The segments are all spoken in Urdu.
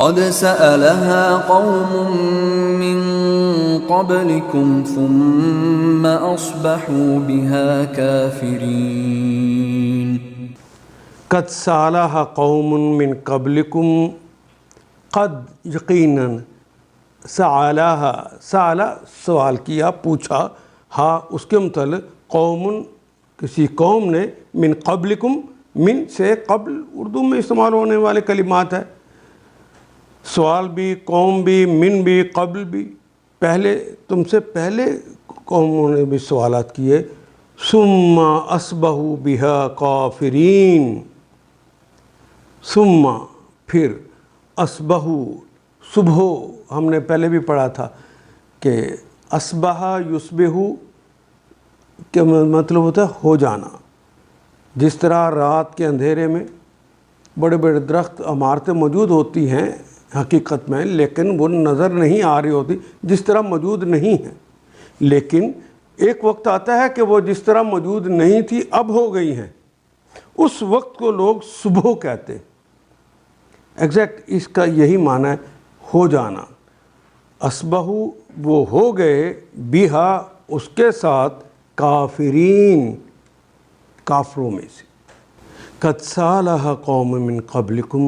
قد سألها قوم من قبلكم ثم أصبحوا بها كافرين. قد سالها قوم من قبلکم، قد یقیناً، سالا سوال کیا، پوچھا، ہاں اس کے متعلق، قوم کسی قوم نے، من قبلکم، من سے قبل اردو میں استعمال ہونے والے کلمات ہے، سوال بھی، قوم بھی، من بھی، قبل بھی، پہلے تم سے پہلے قوموں نے بھی سوالات کیے. ثم اصبحوا بها کافرین، ثم پھر، اصبحوا صبح، ہم نے پہلے بھی پڑھا تھا کہ اصبح یصبح کے مطلب ہوتا ہے ہو جانا. جس طرح رات کے اندھیرے میں بڑے بڑے درخت عمارتیں موجود ہوتی ہیں حقیقت میں، لیکن وہ نظر نہیں آ رہی ہوتی، جس طرح موجود نہیں ہیں، لیکن ایک وقت آتا ہے کہ وہ جس طرح موجود نہیں تھی اب ہو گئی ہیں. اس وقت کو لوگ صبح کہتے ہیں. ایگزیکٹ اس کا یہی معنی ہے، ہو جانا. اصبحو وہ ہو گئے، بیہا اس کے ساتھ، کافرین کافروں میں سے. قد سالها قوم من قبلکم،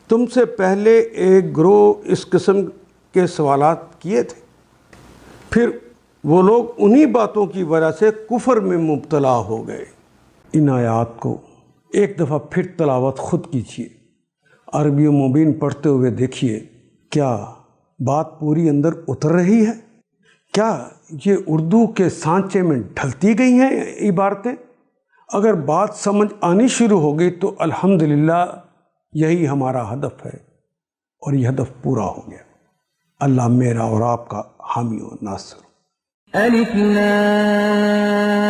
تم سے پہلے ایک گروہ اس قسم کے سوالات کیے تھے، پھر وہ لوگ انہی باتوں کی وجہ سے کفر میں مبتلا ہو گئے. ان آیات کو ایک دفعہ پھر تلاوت خود کیجیے، عربی و مبین پڑھتے ہوئے دیکھیے، کیا بات پوری اندر اتر رہی ہے؟ کیا یہ اردو کے سانچے میں ڈھلتی گئی ہیں عبارتیں؟ اگر بات سمجھ آنی شروع ہو گئی تو الحمدللہ یہی ہمارا ہدف ہے، اور یہ ہدف پورا ہو گیا. اللہ میرا اور آپ کا حامی و ناصر. الف لام